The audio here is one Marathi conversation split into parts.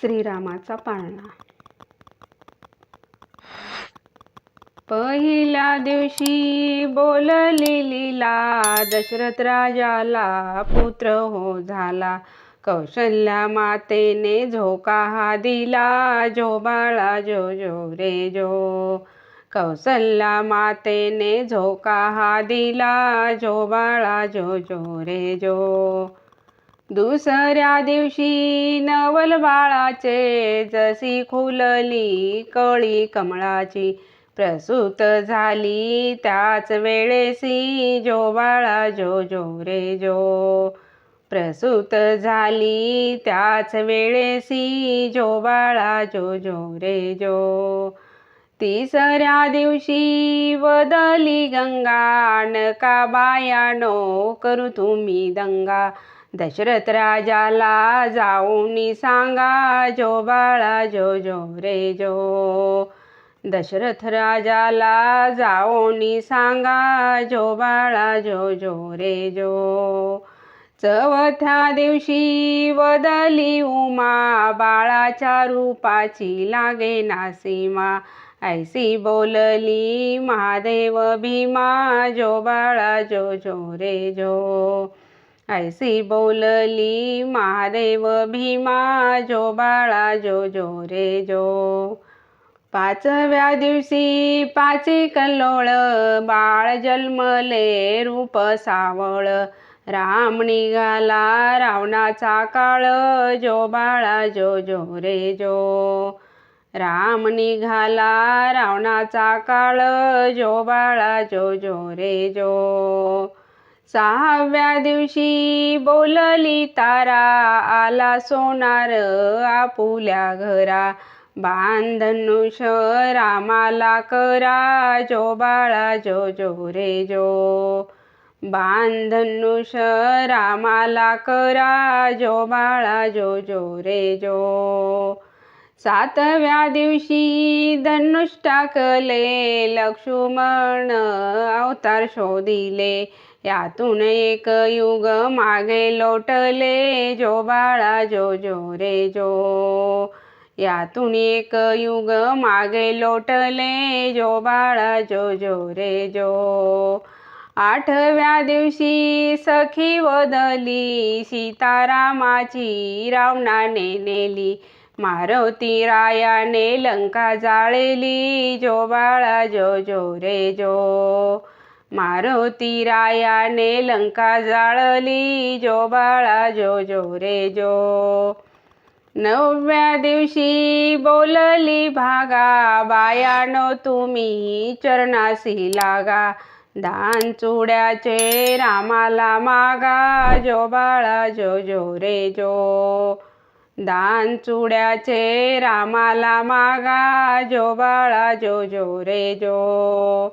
श्रीरामाचा पाळणा. पहिल्या दिवशी बोलली लीला, दशरथ राजाला पुत्र हो झाला. कौशल्या मातेने झोका हा दिला, जो बाळा जो जो रे जो. कौशल्या मातेने झोका हा दिला, जो बाळा जो जो रे जो. दुसऱ्या दिवशी नवल बाळाचे, जशी खुलली कळी कमळाची. प्रसूत झाली त्याच वेळेसी, जो बाळा जो जो रे जो. प्रसूत झाली त्याच वेळेसी, जो बाळा जो जो रे जो. तिसऱ्या दिवशी वदली गंगा, नका बायानो करू तुम्ही दंगा. दशरथ राजाला जाऊन सांगा, जो बाळा जो जो रे जो. दशरथ राजाला जाऊन सांगा, जो बाळा जो जो रे जो. चौथ्या दिवशी वदली उमा, बाळाच्या रूपाची लागे ना सीमा. ऐसी बोलली महादेव भीमा, जो बाळा जो जो रे जो. ऐसी बोलली महादेव भीमा, जो बाळा जो जो रे जो. पाचव्या दिवशी पाची कल्लोळ, बाळ जन्मले रूप सावळ. राम निघाला रावणाचा काळ, जो बाळा जो जो रे जो. राम निघाला रावणाचा काळ, जो बाळा जो जो रे जो. सहाव्या दिवशी बोलली तारा, आला सोनार आपुल्या घरा. बांधनुष रामाला करा, जो बाळा जो जो रे जो. बांधनुष रामाला करा, जो बाळा जो जो रे जो. सातव्या दिवशी धनुष टाकले, लक्ष्मण अवतार शोधिले. यातून एक युग मागे लोटले, जो बाळा जो जो रे जो. यातून एक युग मागे लोटले, जो बाळा जो जो रे जो. आठव्या दिवशी सखी वदली, सीतारामाची रावणाने नेली. मारुती रायाने लंका जाळली, जो बाळा जो जो रे जो. मारुती रायाने लंका जाळली, जो बाळा जो जो रे जो. नवव्या दिवशी बोलली भागा, बायानो तुम्ही चरणासी लागा. दान चुड्याचे रामाला मागा, जो बाळा जो जो रे जो. दान चुड्याचे रामाला मागा, जो बाळा जो जो रे जो.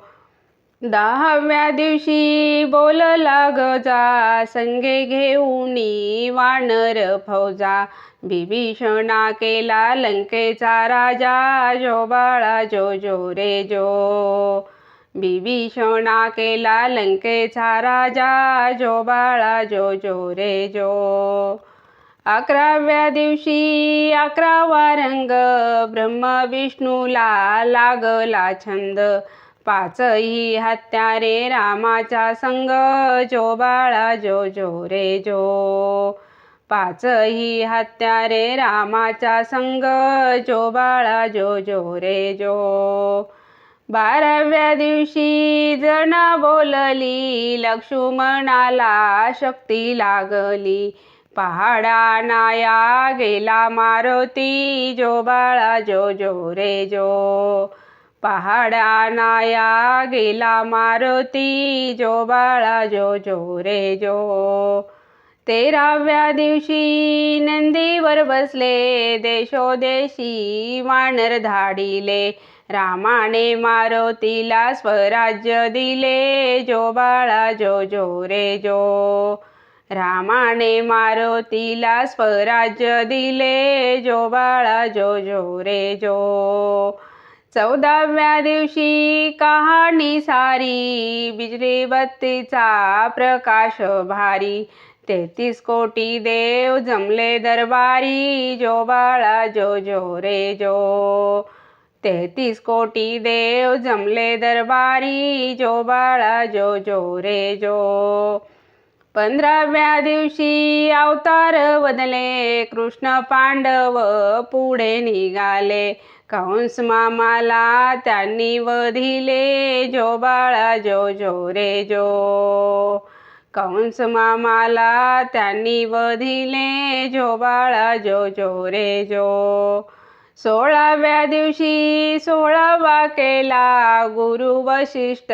दहाव्या दिवशी बोलला गजा, संगे घेऊनी वानर फौजा. बिभीषणा केला लंकेचा राजा, जो बाळा जो जो रे जो. बिभीषणा केला लंकेचा राजा, जो बाळा जो जो रे जो. अकराव्या दिवशी 11वा रंग, ब्रह्म विष्णूला लागला छंद. पाचही हत्यारे रामाचा संग, जो बाळा जो जो रे जो. पाचही हत्यारे रामाचा संग, जो बाळा जो जो रे जो. 12व्या दिवशी जना बोलली, लक्ष्मणाला शक्ती लागली. पहाडा नाया गेला मारुती, जो बाळा जो जो रे जो. पहाडा नाया गेला मारुती, जो बाळा जो जो रे जो. 13व्या दिवशी नंदीवर बसले, देशोदेशी वानर धाडिले. रामाने मारुतीला स्वराज्य दिले, जो बाळा जो जो रे जो. रामाने मारुतीला स्वराज्य दिले, जो बाळा जो जो रे जो. 14व्या दिवशी कहाणी सारी, बिजली बत्तीचा प्रकाश भारी. तेहतीस कोटी देव जमले दरबारी, जो बाळा जो जो रे जो. 33 कोटी देव जमले दरबारी, जो बाळा जो जो रे जो. 15व्या दिवशी अवतार बदले, कृष्ण पांडव पुढे निघाले. कंस मामाला त्यांनी वधिले, जो बाळा जो जो रे जो. कंस मामाला त्यांनी वधिले, जो बाळा जो जो रे जो. 16व्या दिवशी 16वा केला, गुरु वशिष्ठ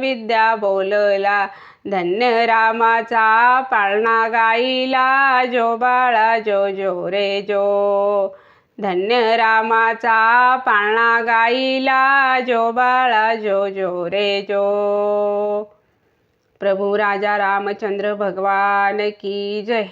विद्या बोलला. धन्य रामाचा पाळणा गाईला, जो बाळा जो जो रे जो. धन्य रामाचा पाळणा गाईला, जो बाळा जो जो रे जो. प्रभू राजा रामचंद्र भगवान की जय.